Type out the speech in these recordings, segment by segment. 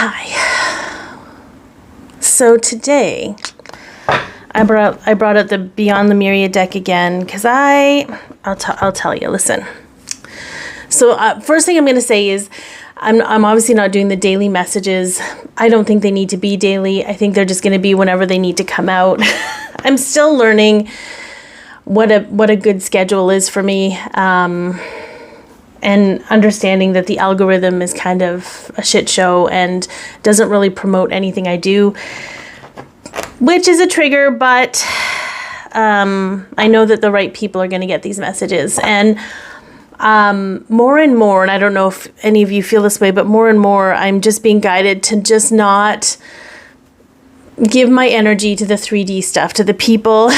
Hi. So today, I brought out the Beyond Lemuria deck again because I'll tell you. Listen. So first thing I'm going to say is I'm obviously not doing the daily messages. I don't think they need to be daily. I think they're just going to be whenever they need to come out. I'm still learning what a good schedule is for me. And understanding that the algorithm is kind of a shit show and doesn't really promote anything I do, which is a trigger, but I know that the right people are going to get these messages. And more and more, and I don't know if any of you feel this way, but more and more, I'm just being guided to just not give my energy to the 3D stuff, to the people,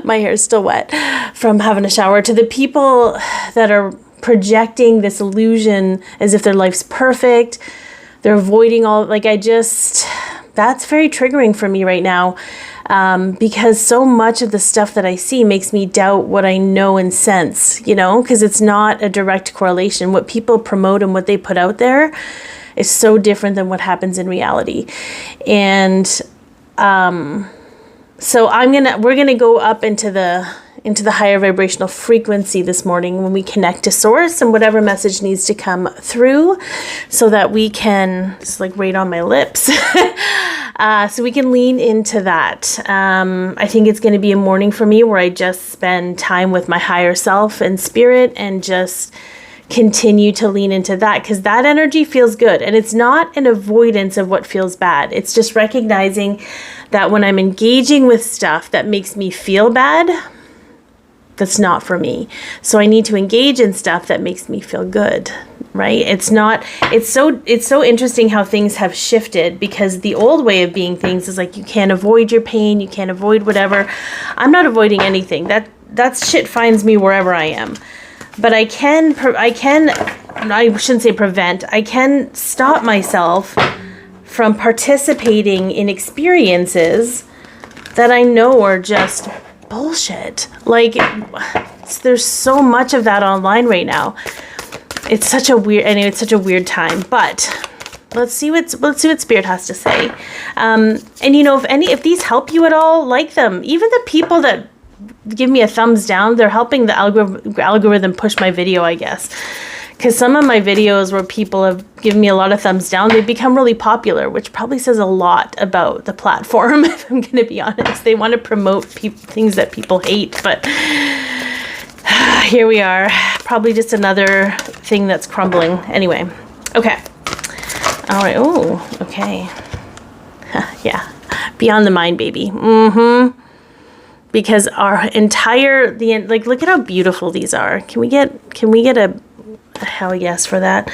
my hair is still wet from having a shower, to the people that are projecting this illusion as if their life's perfect. They're avoiding all, that's very triggering for me right now, because so much of the stuff that I see makes me doubt what I know and sense, because it's not a direct correlation. What people promote and what they put out there is so different than what happens in reality. And so we're gonna go up into the higher vibrational frequency this morning when we connect to source and whatever message needs to come through so that we can, it's like right on my lips, so we can lean into that. I think it's going to be a morning for me where I just spend time with my higher self and spirit and just continue to lean into that, because that energy feels good. And it's not an avoidance of what feels bad. It's just recognizing that when I'm engaging with stuff that makes me feel bad, that's not for me. So I need to engage in stuff that makes me feel good, right? It's so interesting how things have shifted, because the old way of being things is like, you can't avoid your pain, you can't avoid whatever. I'm not avoiding anything. That shit finds me wherever I am. But I shouldn't say prevent, I can stop myself from participating in experiences that I know are just bullshit. There's so much of that online right now. It's such a weird time, but let's see what Spirit has to say. And if these help you at all, like them. Even the people that give me a thumbs down, they're helping the algorithm push my video, I guess. Because some of my videos where people have given me a lot of thumbs down, they've become really popular, which probably says a lot about the platform, if I'm going to be honest. They want to promote things that people hate, but here we are. Probably just another thing that's crumbling. Anyway, okay. All right. Oh, okay. Yeah. Beyond the mind, baby. Mm-hmm. Because our entire, look at how beautiful these are. Can we get a hell yes for that?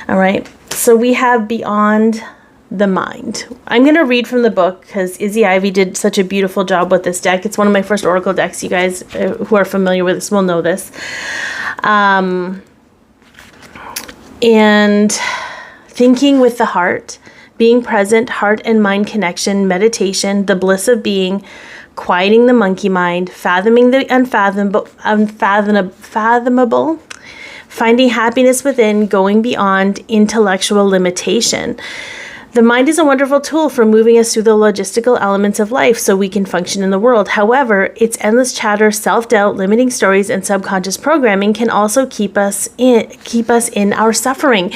All right. So we have Beyond the Mind. I'm going to read from the book because Izzy Ivy did such a beautiful job with this deck. It's one of my first oracle decks. You guys who are familiar with this will know this. And thinking with the heart, being present, heart and mind connection, meditation, the bliss of being, quieting the monkey mind, fathoming the unfathomable, finding happiness within, going beyond intellectual limitation. The mind is a wonderful tool for moving us through the logistical elements of life so we can function in the world. However, its endless chatter, self-doubt, limiting stories, and subconscious programming can also keep us in our suffering.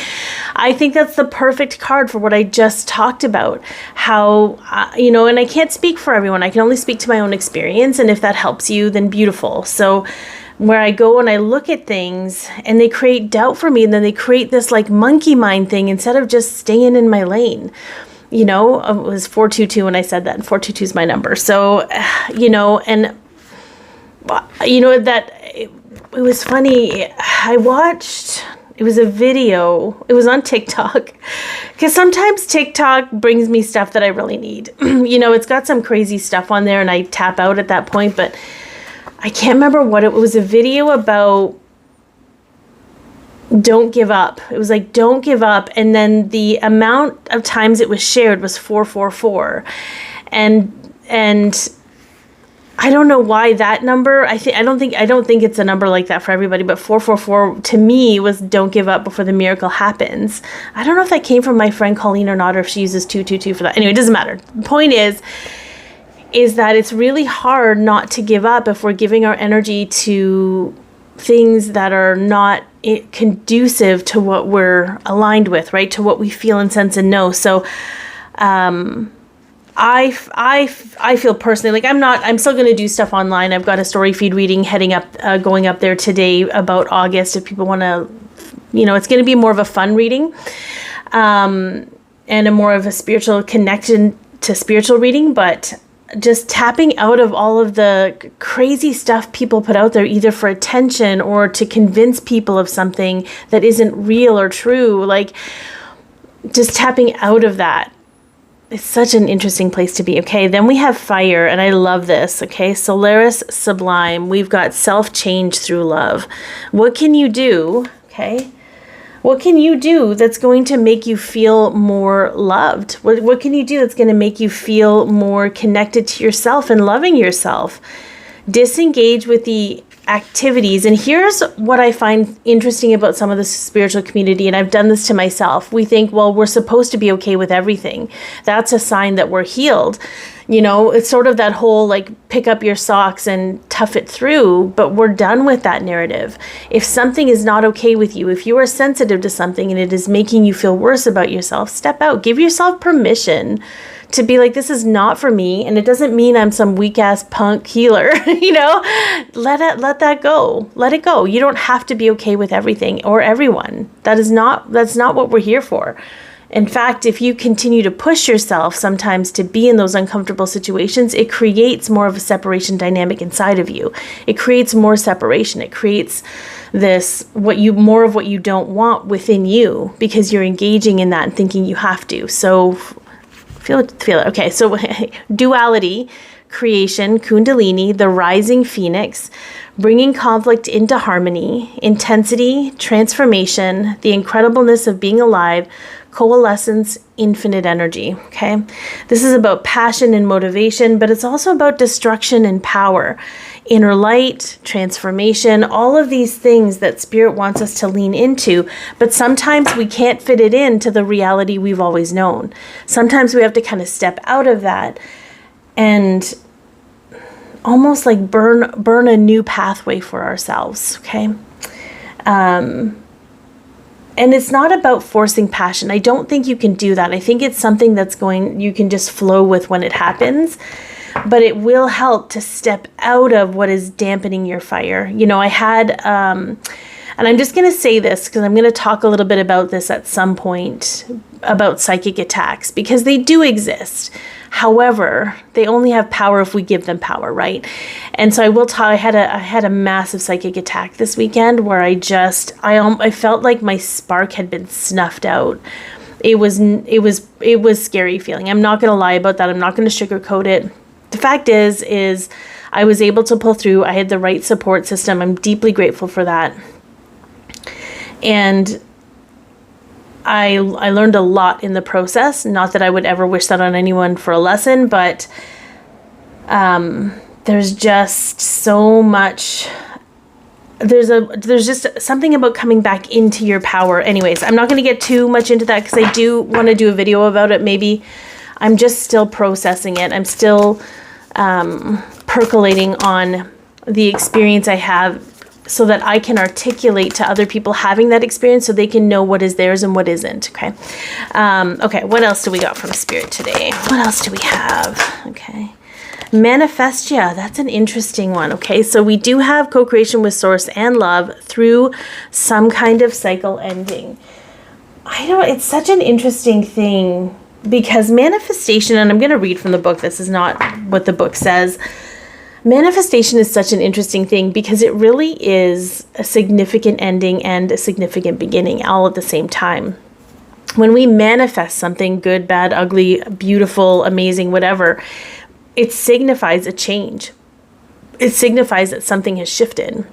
I think that's the perfect card for what I just talked about. How, and I can't speak for everyone. I can only speak to my own experience. And if that helps you, then beautiful. So where I go and I look at things and they create doubt for me, and then they create this monkey mind thing instead of just staying in my lane. It was 422 when I said that, and 422 is my number. So, that it was funny. It was a video. It was on TikTok, because sometimes TikTok brings me stuff that I really need. It's got some crazy stuff on there and I tap out at that point, but I can't remember what it was. A video about don't give up. It was like, don't give up. And then the amount of times it was shared was 444. And I don't know why that number. I don't think it's a number like that for everybody, but 444 to me was don't give up before the miracle happens. I don't know if that came from my friend Colleen or not, or if she uses 222 for that. Anyway, it doesn't matter. The point is that it's really hard not to give up if we're giving our energy to things that are not conducive to what we're aligned with, right? To what we feel and sense and know. So, I feel personally like I'm still going to do stuff online. I've got a story feed reading going up there today about August. If people want to, it's going to be more of a fun reading, and a more of a spiritual connection to spiritual reading, but just tapping out of all of the crazy stuff people put out there, either for attention or to convince people of something that isn't real or true. Like, just tapping out of that. It's such an interesting place to be. Okay, then we have fire, and I love this. Okay, Solaris Sublime. We've got self-change through love. What can you do? Okay, what can you do that's going to make you feel more loved? What can you do that's going to make you feel more connected to yourself and loving yourself? Disengage with the activities. And here's what I find interesting about some of the spiritual community, and I've done this to myself. We think, well, we're supposed to be okay with everything. That's a sign that we're healed. It's sort of that whole like pick up your socks and tough it through, but we're done with that narrative. If something is not okay with you, if you are sensitive to something and it is making you feel worse about yourself, step out. Give yourself permission to be like, this is not for me, and it doesn't mean I'm some weak ass punk healer. Let that go. Let it go. You don't have to be okay with everything or everyone. That's not what we're here for. In fact, if you continue to push yourself sometimes to be in those uncomfortable situations, it creates more of a separation dynamic inside of you. It creates more separation. It creates more of what you don't want within you, because you're engaging in that and thinking you have to. So feel it. Okay, so duality, creation, kundalini, the rising phoenix, bringing conflict into harmony, intensity, transformation, the incredibleness of being alive, coalescence, infinite energy. Okay, this is about passion and motivation, but it's also about destruction and power, inner light, transformation, all of these things that spirit wants us to lean into. But sometimes we can't fit it into the reality we've always known. Sometimes we have to kind of step out of that and almost like burn a new pathway for ourselves. Okay. And it's not about forcing passion. I don't think you can do that. I think it's something you can just flow with when it happens, but it will help to step out of what is dampening your fire. I had, and I'm just going to say this because I'm going to talk a little bit about this at some point about psychic attacks, because they do exist. However, they only have power if we give them power, right? And so I will tell, I had a massive psychic attack this weekend where I felt like my spark had been snuffed out. It was scary feeling. I'm not going to lie about that. I'm not going to sugarcoat it. The fact is I was able to pull through. I had the right support system. I'm deeply grateful for that. And I learned a lot in the process. Not that I would ever wish that on anyone for a lesson, but there's just so much. There's just something about coming back into your power. Anyways, I'm not going to get too much into that because I do want to do a video about it. Maybe I'm just still processing it. I'm still percolating on the experience I have, so that I can articulate to other people having that experience so they can know what is theirs and what isn't. Okay. Okay. What else do we got from Spirit today? What else do we have? Okay. Manifestia. That's an interesting one. Okay. So we do have co-creation with Source and love through some kind of cycle ending. It's such an interesting thing, because manifestation, and I'm going to read from the book. This is not what the book says. Manifestation is such an interesting thing because it really is a significant ending and a significant beginning all at the same time. When we manifest something good, bad, ugly, beautiful, amazing, whatever, it signifies a change. It signifies that something has shifted.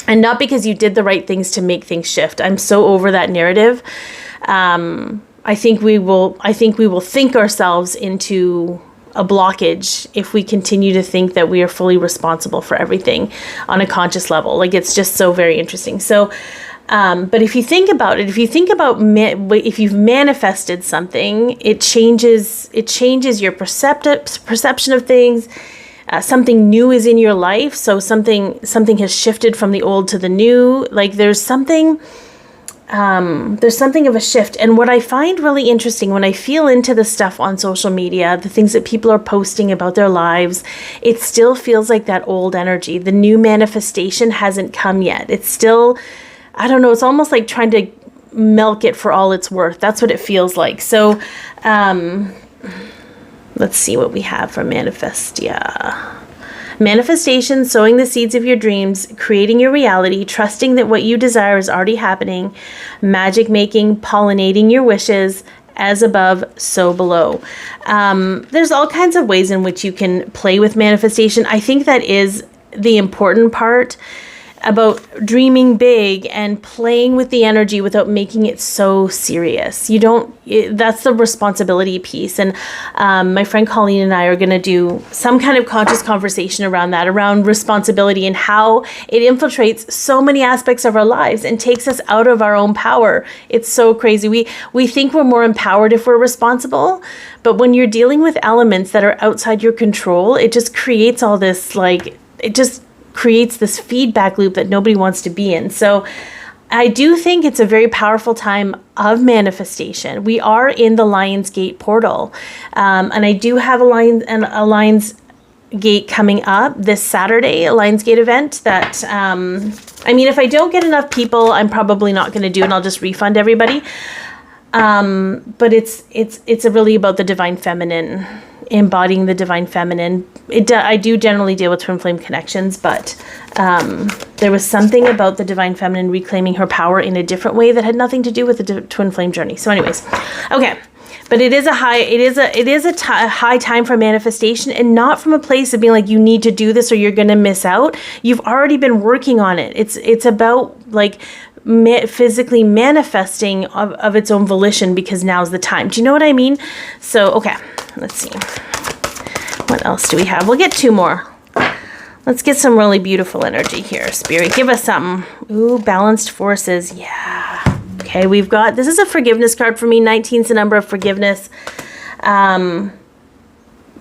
And not because you did the right things to make things shift. I'm so over that narrative. I think we will think ourselves into a blockage if we continue to think that we are fully responsible for everything on a conscious level. Like, it's just so very interesting. So, but if you think about it, if you've manifested something, it changes your perception of things. Something new is in your life. So something has shifted from the old to the new. Like, there's something of a shift. And what I find really interesting when I feel into the stuff on social media, the things that people are posting about their lives, it still feels like that old energy. The new manifestation hasn't come yet. It's still, I don't know, it's almost like trying to milk it for all it's worth. That's what it feels like. So, let's see what we have for manifestation, sowing the seeds of your dreams, creating your reality, trusting that what you desire is already happening, magic making, pollinating your wishes, as above, so below. There's all kinds of ways in which you can play with manifestation. I think that is the important part about dreaming big and playing with the energy without making it so serious. That's the responsibility piece. And my friend Colleen and I are going to do some kind of conscious conversation around that, around responsibility and how it infiltrates so many aspects of our lives and takes us out of our own power. It's so crazy. We think we're more empowered if we're responsible, but when you're dealing with elements that are outside your control, it just creates all this, creates this feedback loop that nobody wants to be in. So I do think it's a very powerful time of manifestation. We are in the Lionsgate portal. And I do have a Lionsgate coming up this Saturday, a Lionsgate event that, if I don't get enough people, I'm probably not going to do it, and I'll just refund everybody. But it's really about the divine feminine, embodying the divine feminine. I do generally deal with twin flame connections, but there was something about the divine feminine reclaiming her power in a different way that had nothing to do with the twin flame journey. So anyways, okay. But it is a high time for manifestation, and not from a place of being like, you need to do this or you're going to miss out. You've already been working on it. It's about physically manifesting of its own volition, because now's the time. Do you know what I mean? So, okay, let's see. What else do we have? We'll get two more. Let's get some really beautiful energy here. Spirit, give us something. Ooh, balanced forces. Yeah. Okay, we've got, this is a forgiveness card for me. 19's the number of forgiveness.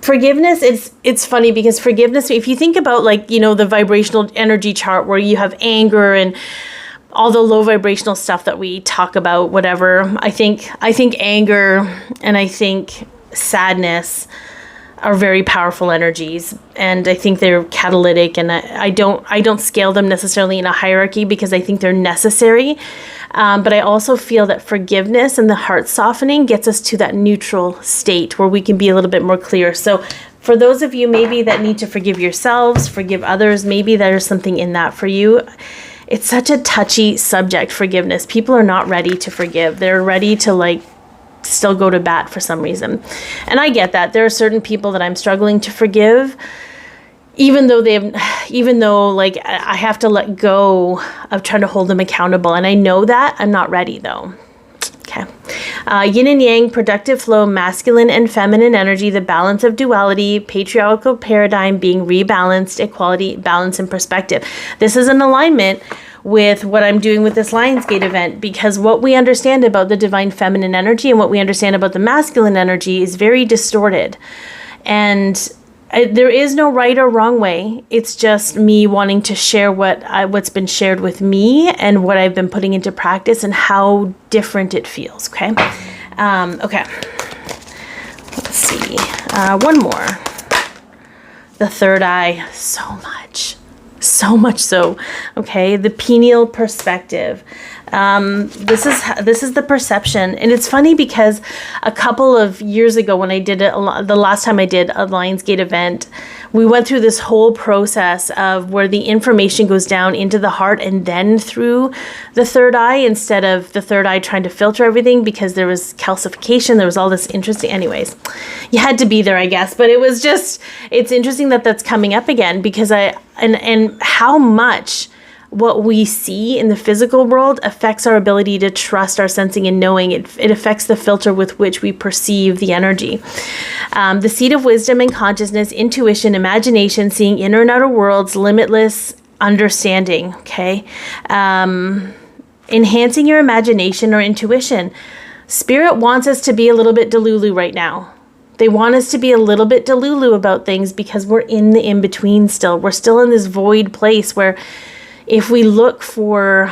Forgiveness, it's funny because forgiveness, if you think about the vibrational energy chart where you have anger and all the low vibrational stuff that we talk about, whatever, I think anger and I think sadness are very powerful energies, and I think they're catalytic, and I don't scale them necessarily in a hierarchy because I think they're necessary, but I also feel that forgiveness and the heart softening gets us to that neutral state where we can be a little bit more clear. So for those of you maybe that need to forgive yourselves, forgive others, maybe there's something in that for you. It's such a touchy subject, forgiveness. People are not ready to forgive. They're ready to still go to bat for some reason. And I get that. There are certain people that I'm struggling to forgive, even though I have to let go of trying to hold them accountable. And I know that. I'm not ready though. Okay. Yin and yang, productive flow, masculine and feminine energy, the balance of duality, patriarchal paradigm being rebalanced, equality, balance, and perspective. This is an alignment with what I'm doing with this Lionsgate event, because what we understand about the divine feminine energy and what we understand about the masculine energy is very distorted. And there is no right or wrong way. It's just me wanting to share what's been shared with me and what I've been putting into practice and how different it feels. Okay. Okay. Let's see. One more. The third eye. So much so. Okay. The pineal perspective. This is the perception. And it's funny because a couple of years ago when I did it, the last time I did a Lionsgate event, we went through this whole process of where the information goes down into the heart and then through the third eye, instead of the third eye trying to filter everything, because there was calcification. There was all this interesting, anyways, you had to be there, I guess. But it's interesting that that's coming up again, because and how much what we see in the physical world affects our ability to trust our sensing and knowing. It affects the filter with which we perceive the energy. The seat of wisdom and consciousness, intuition, imagination, seeing inner and outer worlds, limitless understanding, okay? Enhancing your imagination or intuition. Spirit wants us to be a little bit delulu right now. They want us to be a little bit delulu about things because we're in the in-between still. We're still in this void place where if we look for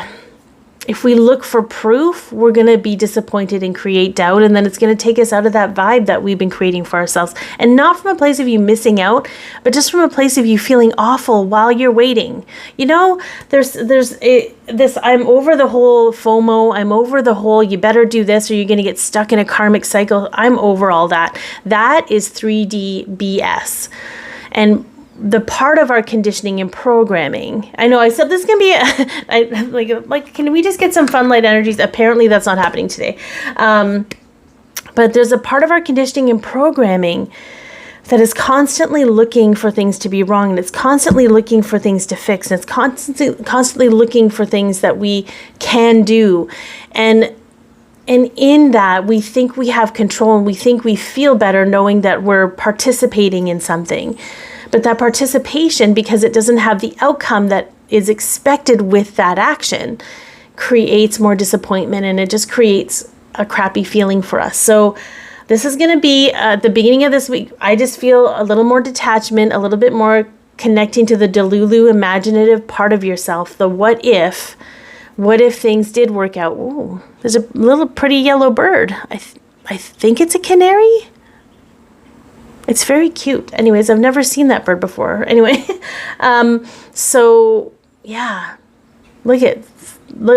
proof, we're going to be disappointed and create doubt, and then it's going to take us out of that vibe that we've been creating for ourselves. And not from a place of you missing out, but just from a place of you feeling awful while you're waiting. You know, there's this, I'm over the whole FOMO, I'm over the whole you better do this or you're going to get stuck in a karmic cycle. I'm over all that. That is 3D BS. And the part of our conditioning and programming. I know I said this can be like can we just get some fun light energies? Apparently that's not happening today. But there's a part of our conditioning and programming that is constantly looking for things to be wrong, and it's constantly looking for things to fix, and it's constantly looking for things that we can do. And in that, we think we have control, and we think we feel better knowing that we're participating in something. But that participation, because it doesn't have the outcome that is expected with that action, creates more disappointment, and it just creates a crappy feeling for us. So this is going to be at the beginning of this week. I just feel a little more detachment, a little bit more connecting to the delulu imaginative part of yourself. The what if things did work out. Ooh, there's a little pretty yellow bird. I think it's a canary. It's very cute. Anyways, I've never seen that bird before. Anyway, so yeah,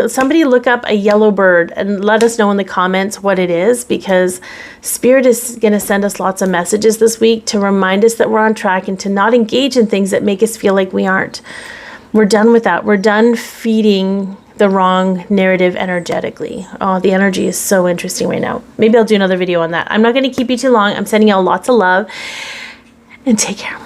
somebody look up a yellow bird and let us know in the comments what it is, because Spirit is going to send us lots of messages this week to remind us that we're on track and to not engage in things that make us feel like we aren't. We're done with that. We're done feeding the wrong narrative energetically. Oh, the energy is so interesting right now. Maybe I'll do another video on that. I'm not going to keep you too long. I'm sending you all lots of love, and take care.